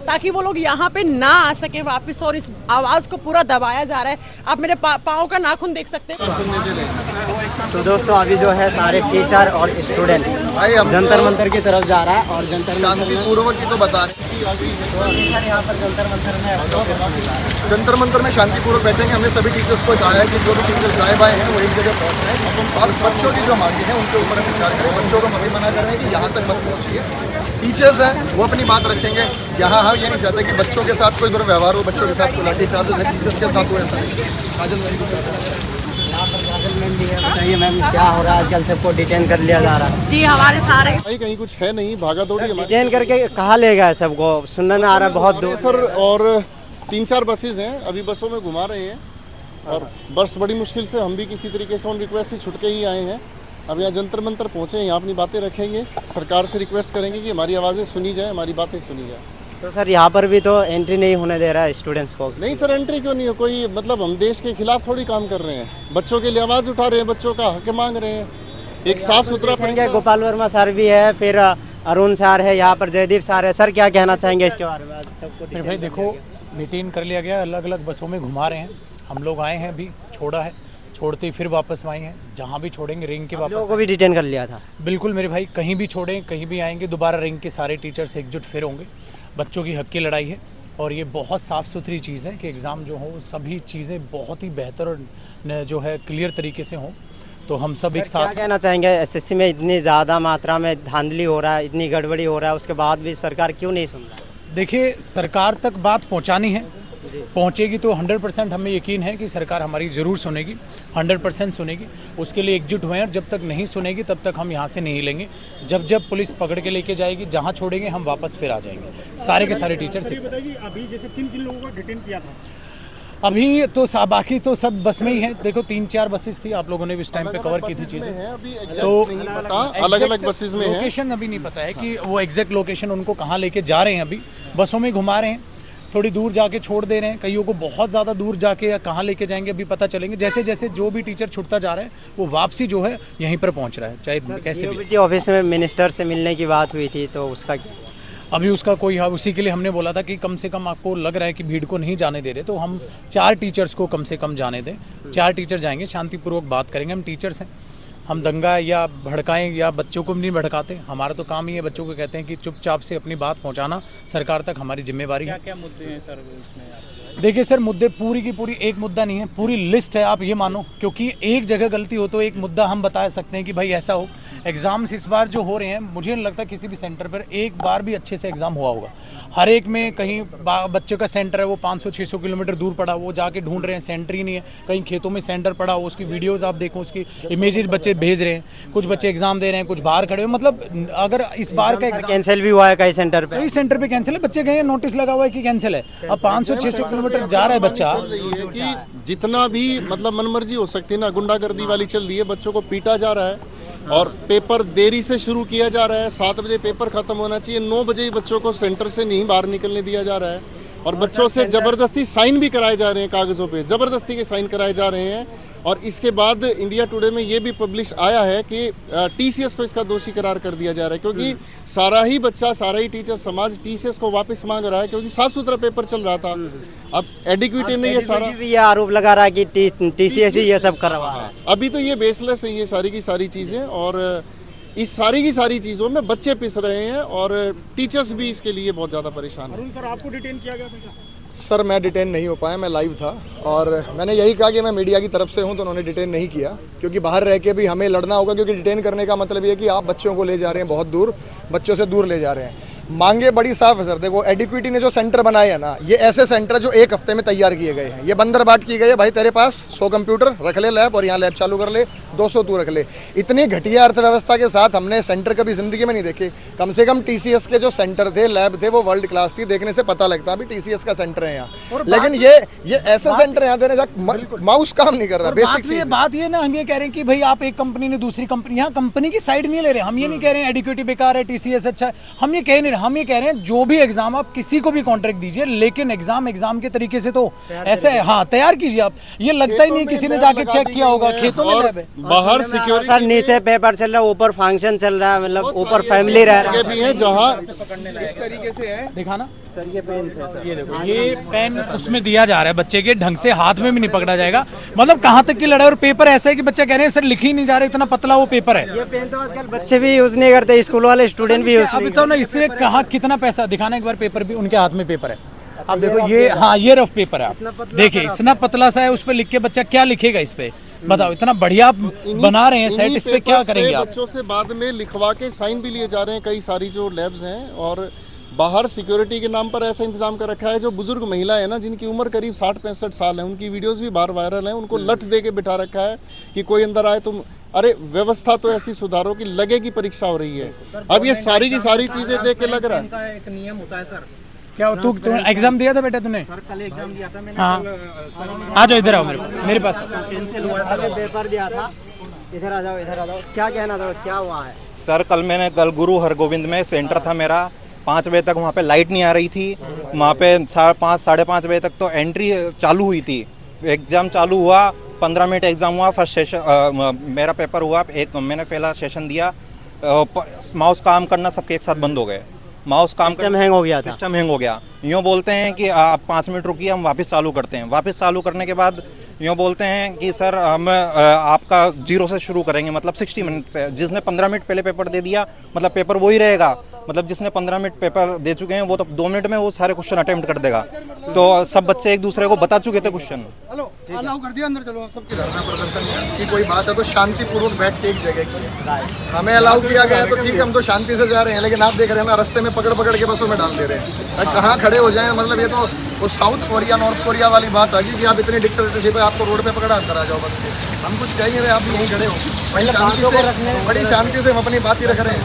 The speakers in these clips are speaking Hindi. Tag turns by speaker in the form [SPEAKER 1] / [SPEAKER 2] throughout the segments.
[SPEAKER 1] ताकि वो लोग यहाँ पे ना आ सके वापस, और इस आवाज़ को पूरा दबाया जा रहा है। आप मेरे पाँव का नाखून देख सकते हैं।
[SPEAKER 2] तो दोस्तों अभी जो है सारे टीचर और स्टूडेंट्स जंतर मंतर की तरफ जा रहा है, और जंतर
[SPEAKER 3] शांतिपूर्वक की तो बता रहे
[SPEAKER 2] सर यहाँ पर
[SPEAKER 3] जंतर मंतर में शांतिपूर्वक बैठेंगे। हमने सभी टीचर्स को कहा है कि जो भी टीचर्स दाएं बाएं हैं वो एक जगह पहुँच रहे हैं, और बच्चों की जो मांगे हैं उनके ऊपर विचार करें। बच्चों को मम्मी मना कर रहे हैं कि यहाँ तक मत पहुँचिए। टीचर्स हैं वो अपनी बात रखेंगे। यहाँ हम ये नहीं चाहते कि बच्चों के साथ कोई दुर्व्यवहार हो, बच्चों के साथ कोई लाठीचार्ज हो, टीचर्स के साथ हो, ऐसा नहीं। काजल भाई
[SPEAKER 2] बताइए मैम, क्या हो रहा है आजकल? सबको डिटेन कर लिया जा रहा है।
[SPEAKER 1] जी हमारे सारे
[SPEAKER 3] कहीं कुछ है नहीं, भागा दौड़ी।
[SPEAKER 2] डिटेन करके कहाँ ले गए सबको? सुनने में आ रहा है बहुत दूर
[SPEAKER 3] सर, और 3-4 बसेज हैं, अभी बसों में घुमा रहे हैं, और बस बड़ी मुश्किल से हम भी किसी तरीके से ऑन रिक्वेस्ट ही छुट के ही आए हैं। अब यहाँ जंतर मंतर पहुँचे, यहाँ अपनी बातें रखेंगे, सरकार से रिक्वेस्ट करेंगे कि हमारी आवाज़ें सुनी जाए, हमारी बातें सुनी जाए।
[SPEAKER 2] तो सर यहाँ पर भी तो एंट्री नहीं होने दे रहा है स्टूडेंट्स को।
[SPEAKER 3] नहीं सर, एंट्री क्यों नहीं हो? कोई मतलब हम देश के खिलाफ थोड़ी काम कर रहे हैं, बच्चों के लिए आवाज़ उठा रहे हैं, बच्चों का हक मांग रहे हैं। एक साफ सुथरा
[SPEAKER 2] गोपाल वर्मा सर भी है, फिर अरुण सर है, यहाँ पर जयदीप सर है। सर क्या कहना चाहेंगे इसके बारे में?
[SPEAKER 4] मेरे भाई देखो, डिटेन कर लिया गया, अलग अलग बसों में घुमा रहे हैं। हम लोग आए हैं, अभी छोड़ा है, छोड़ते ही फिर वापस आए हैं। जहाँ भी छोड़ेंगे रिंग के वापस।
[SPEAKER 2] लोगों को भी डिटेन कर लिया था।
[SPEAKER 4] बिल्कुल मेरे भाई, कहीं भी छोड़ें कहीं भी आएंगे, दोबारा रिंग के सारे टीचर्स एकजुट फिर होंगे। बच्चों की हक की लड़ाई है, और ये बहुत साफ़ सुथरी चीज़ है कि एग्ज़ाम जो हो सभी चीज़ें बहुत ही बेहतर और जो है क्लियर तरीके से हों। तो हम सब एक साथ
[SPEAKER 2] कहना चाहेंगे, एसएससी में इतनी ज़्यादा मात्रा में धांधली हो रहा है, इतनी गड़बड़ी हो रहा है, उसके बाद भी सरकार क्यों नहीं सुन रहा है?
[SPEAKER 4] देखिए, सरकार तक बात पहुंचानी है, पहुंचेगी तो 100% हमें यकीन है कि सरकार हमारी ज़रूर सुनेगी, 100% सुनेगी। उसके लिए एकजुट हुए हैं, और जब तक नहीं सुनेगी तब तक हम यहाँ से नहीं लेंगे। जब जब पुलिस पकड़ के लेके जाएगी, जहाँ छोड़ेंगे हम वापस फिर आ जाएंगे, सारे के सारे टीचर्स।
[SPEAKER 5] अभी जैसे 3 लोगों को डिटेन किया था,
[SPEAKER 4] अभी तो बाकी तो सब बस में ही है। देखो 3-4 बसेस थी, आप लोगों ने भी इस टाइम पे कवर की थी चीज़ें,
[SPEAKER 3] तो अलग अलग बसेस में
[SPEAKER 4] लोकेशन अभी नहीं पता है कि वो एग्जैक्ट लोकेशन उनको कहाँ लेके जा रहे हैं। अभी बसों में घुमा रहे हैं, थोड़ी दूर जाके छोड़ दे रहे हैं, कईयों को बहुत ज़्यादा दूर जाके या कहाँ लेके जाएंगे अभी पता चलेंगे। जैसे जैसे जो भी टीचर छुटता जा रहा है वो वापसी जो है यहीं पर पहुँच रहा है, चाहे कैसे भी।
[SPEAKER 2] ऑफिस में मिनिस्टर से मिलने की बात हुई थी, तो उसका क्या?
[SPEAKER 4] अभी उसका कोई, उसी के लिए हमने बोला था कि कम से कम आपको लग रहा है कि भीड़ को नहीं जाने दे रहे, तो हम 4 टीचर्स को कम से कम जाने दें। 4 टीचर जाएंगे, शांतिपूर्वक बात करेंगे। हम टीचर्स हैं, हम दंगा या भड़काएं या बच्चों को भी नहीं भड़काते। हमारा तो काम ही है, बच्चों को कहते हैं कि चुपचाप से अपनी बात पहुंचाना सरकार तक हमारी जिम्मेवारी है।
[SPEAKER 5] क्या मुद्दे हैं सर इसमें?
[SPEAKER 4] देखिए सर, मुद्दे पूरी की पूरी एक मुद्दा नहीं है, पूरी लिस्ट है, आप ये मानो। क्योंकि एक जगह गलती हो तो एक मुद्दा हम बता सकते हैं कि भाई ऐसा हो। एग्ज़ाम्स इस बार जो हो रहे हैं, मुझे नहीं लगता किसी भी सेंटर पर एक बार भी अच्छे से एग्ज़ाम हुआ होगा। हर एक में कहीं बच्चों का सेंटर है वो 500-600 किलोमीटर दूर पड़ा, वो जाके ढूंढ रहे हैं, सेंटर ही नहीं है। कहीं खेतों में सेंटर पड़ा हो, उसकी वीडियोस आप देखो, उसकी इमेजेस बच्चे भेज रहे हैं। कुछ बच्चे एग्जाम दे रहे हैं, कुछ बाहर खड़े हो। मतलब अगर इस बार का एग्जाम
[SPEAKER 2] कैंसिल भी हुआ है कई सेंटर पे,
[SPEAKER 4] कई सेंटर पे कैंसिल है, बच्चे गए, नोटिस लगा हुआ है कि कैंसिल है। अब 500-600 किलोमीटर जा रहा है बच्चा।
[SPEAKER 3] कि जितना भी मतलब मनमर्जी हो सकती है ना, गुंडागर्दी वाली चल रही है, बच्चों को पीटा जा रहा है, और पेपर देरी से शुरू किया जा रहा है। 7 बजे पेपर खत्म होना चाहिए, 9 बजे ही बच्चों को सेंटर से नहीं बाहर निकलने दिया जा रहा है, और बच्चों से जबरदस्ती साइन भी कराए जा रहे हैं, कागजों पे जबरदस्ती के साइन कराए जा रहे हैं। और इसके बाद इंडिया टुडे में ये भी पब्लिश आया है कि टीसीएस को इसका दोषी करार कर दिया जा रहा है, क्योंकि सारा ही बच्चा, सारा ही टीचर समाज टीसीएस को वापस मांग रहा है, क्योंकि साफ सुथरा पेपर चल रहा था। अब एडिक्विटी ने ये सारा
[SPEAKER 2] ये आरोप लगा रहा है कि टीसीएस ही ये सब कर रहा है।
[SPEAKER 3] अभी तो ये बेसलेस है ये सारी की सारी चीज़ें, और इस सारी की सारी चीज़ों में बच्चे पिस रहे हैं, और टीचर्स भी इसके लिए बहुत ज़्यादा परेशान हैं।
[SPEAKER 5] अरुण सर, आपको डिटेन किया गया था?
[SPEAKER 3] सर मैं डिटेन नहीं हो पाया, मैं लाइव था, और मैंने यही कहा कि मैं मीडिया की तरफ से हूं, तो उन्होंने डिटेन नहीं किया, क्योंकि बाहर रह के भी हमें लड़ना होगा। क्योंकि डिटेन करने का मतलब ये है कि आप बच्चों को ले जा रहे हैं बहुत दूर, बच्चों से दूर ले जा रहे हैं। मांगे बड़ी साफ है सर। देखो, एडिक्विटी ने जो सेंटर बनाए हैं ना, ये ऐसे सेंटर जो 1 हफ्ते में तैयार किए गए हैं, ये बंदर बाट की गई है। भाई तेरे पास 100 कंप्यूटर रख ले लैब, और यहाँ लैब चालू कर ले, 200 तू रख ले। इतनी घटिया अर्थव्यवस्था के साथ हमने सेंटर कभी जिंदगी में नहीं देखे। कम से कम टीसीएस के जो सेंटर थे, लैब थे, वो वर्ल्ड क्लास थी, देखने से पता लगता अभी टीसीएस का सेंटर है यहाँ। लेकिन ये ऐसे सेंटर यहाँ देने जा, माउस काम नहीं कर रहा। बेसिक चीज
[SPEAKER 4] बात ये ना, हम ये कह रहे हैं कि भाई आप एक कंपनी ने दूसरी कंपनी, यहाँ कंपनी की साइड नहीं ले रहे। हम ये नहीं कह रहे हैं एडिक्विटी बेकार है, टीसीएस अच्छा है, हम ये कह नहीं रहे। हम ये कह रहे हैं जो भी एग्जाम आप किसी को भी कॉन्ट्रैक्ट दीजिए, लेकिन एग्जाम के तरीके से तो ऐसे है, हाँ तैयार कीजिए आप। ये लगता ही नहीं किसी ने जाके चेक किया होगा, खेतों में लैब है,
[SPEAKER 3] बाहर सिक्योरिटी
[SPEAKER 2] सर नीचे पेपर चल रहा है, ऊपर फंक्शन चल रहा है, मतलब ऊपर फैमिली रह रहा
[SPEAKER 3] भी है, जहाँ
[SPEAKER 4] इस तरीके से है। देखा ना,
[SPEAKER 2] सर ये पेन थे सर।
[SPEAKER 4] ये देखो, ये पेन उसमें दिया जा रहा है बच्चे के, ढंग से हाथ में भी नहीं पकड़ा जाएगा। मतलब कहाँ तक की लड़ाई। और पेपर ऐसा है कि बच्चे कह रहे हैं सर लिख ही नहीं जा रहे, इतना पतला वो पेपर है।
[SPEAKER 2] ये पेन तो आजकल बच्चे भी यूज नहीं करते, स्कूल वाले स्टूडेंट भी यूज
[SPEAKER 4] अभी तो ना इससे कहा कितना पैसा दिखाना, एक बार पेपर भी उनके हाथ में पेपर है। अब देखो ये, हाँ ये रफ पेपर है। आप देखिए इतना पतला सा है, उस पर लिख के बच्चा क्या लिखेगा इस पे, बताओ। इतना बढ़िया बना रहे हैं सेट, इस पे क्या करेंगे आप?
[SPEAKER 6] बच्चों से बाद में लिखवा के साइन भी लिए जा रहे हैं कई सारी जो लैब्स हैं। और बाहर सिक्योरिटी के नाम पर ऐसा इंतजाम कर रखा है, जो बुजुर्ग महिला है ना, जिनकी उम्र करीब 60-65 साल है, उनकी वीडियोस भी बाहर वायरल हैं, उनको लठ दे के बिठा रखा है कि कोई अंदर आए तुम, अरे व्यवस्था तो ऐसी सुधारो कि लगे की परीक्षा हो रही है। अब ये सारी की सारी चीजें देख के लग रहा है।
[SPEAKER 3] एक नियम होता है सर।
[SPEAKER 4] क्या तू एग्जाम दिया था बेटा तूने?
[SPEAKER 3] सर कल एग्जाम दिया था मैंने।
[SPEAKER 4] हाँ आ जाओ इधर आओ, मेरे पास।
[SPEAKER 2] पेपर दिया था, इधर आ जाओ, इधर आ जाओ। क्या कहना था, क्या हुआ है?
[SPEAKER 7] सर कल गुरु हरगोविंद में सेंटर था मेरा, 5 बजे तक वहाँ पे लाइट नहीं आ रही थी। वहाँ पे 5:30 साढ़े 5 बजे तक तो एंट्री चालू हुई थी। एग्ज़ाम चालू हुआ, 15 मिनट एग्ज़ाम हुआ, फर्स्ट सेशन मेरा पेपर हुआ, मैंने पहला सेशन दिया। माउस काम करना सबके एक साथ बंद हो गए, माउस काम
[SPEAKER 2] सिस्टम हैंग हो गया था।
[SPEAKER 7] सिस्टम हैंग हो गया। यूँ बोलते हैं कि आप 5 मिनट रुकिए, हम वापस चालू करते हैं। वापस चालू करने के बाद यूँ बोलते हैं कि सर हम आपका 0 से शुरू करेंगे, मतलब 60 मिनट से। जिसने 15 मिनट पहले पेपर दे दिया, मतलब पेपर वही रहेगा। मतलब जिसने 15 मिनट पेपर दे चुके हैं, वो तो 2 मिनट में वो सारे क्वेश्चन अटेम्प्ट कर देगा। तो सब बच्चे एक दूसरे को बता चुके थे क्वेश्चन।
[SPEAKER 3] अलाउ कर दिया अंदर, चलो सबकी धरना प्रदर्शन की कोई बात है तो शांतिपूर्वक बैठ के एक जगह की। हमें अलाउ किया गया है तो ठीक है, हम तो शांति से जा रहे हैं। लेकिन आप देख रहे हैं ना, रास्ते में पकड़ पकड़ के बसों में डाल दे रहे हैं। कहाँ खड़े हो जाए, मतलब ये तो वो साउथ कोरिया नॉर्थ कोरिया वाली बात आ गई कि आप इतनी डिक्टेटरशिप है, आपको रोड पे पकड़ा अंदर आ जाओ बस के। हम कुछ कह नहीं रहे, आप यहीं खड़े हो। बड़ी शांति से हम अपनी बात ही रख रहे हैं।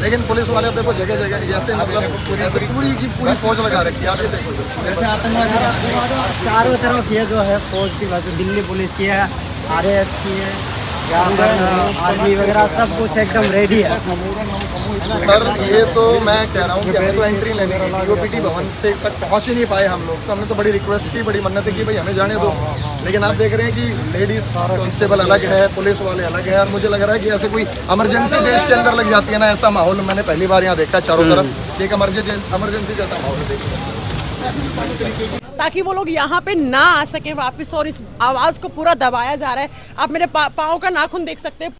[SPEAKER 3] लेकिन पुलिस वाले अब देखो जगह जगह जैसे, मतलब ऐसे पूरी की पूरी फौज लगा रखी है। आप ये देखो,
[SPEAKER 2] जैसे आतंकवादी चारों तरफ ये जो है फौज की वजह, दिल्ली पुलिस की है, RAF की है, आर्मी वगैरह सब कुछ एकदम रेडी है।
[SPEAKER 3] सर ये तो मैं कह रहा हूँ कि हमें तो एंट्री लेने की DOPT भवन से तक पहुँच ही नहीं पाए हम लोग। तो हमने तो बड़ी रिक्वेस्ट की, बड़ी मन्नतें की, भाई हमें जाने दो। लेकिन आप देख रहे हैं कि लेडीज़ कांस्टेबल अलग है, पुलिस वाले अलग है। और मुझे लग रहा है कि ऐसे कोई इमरजेंसी देश के अंदर लग जाती है ना, ऐसा माहौल मैंने पहली बार यहाँ देखा चारों तरफ। एक इमरजेंसी जैसा माहौल देखा,
[SPEAKER 1] ताकि वो लोग यहाँ पे ना आ सके वापस। और इस आवाज़ को पूरा दबाया जा रहा है। आप मेरे पाँव का नाखून देख सकते हैं।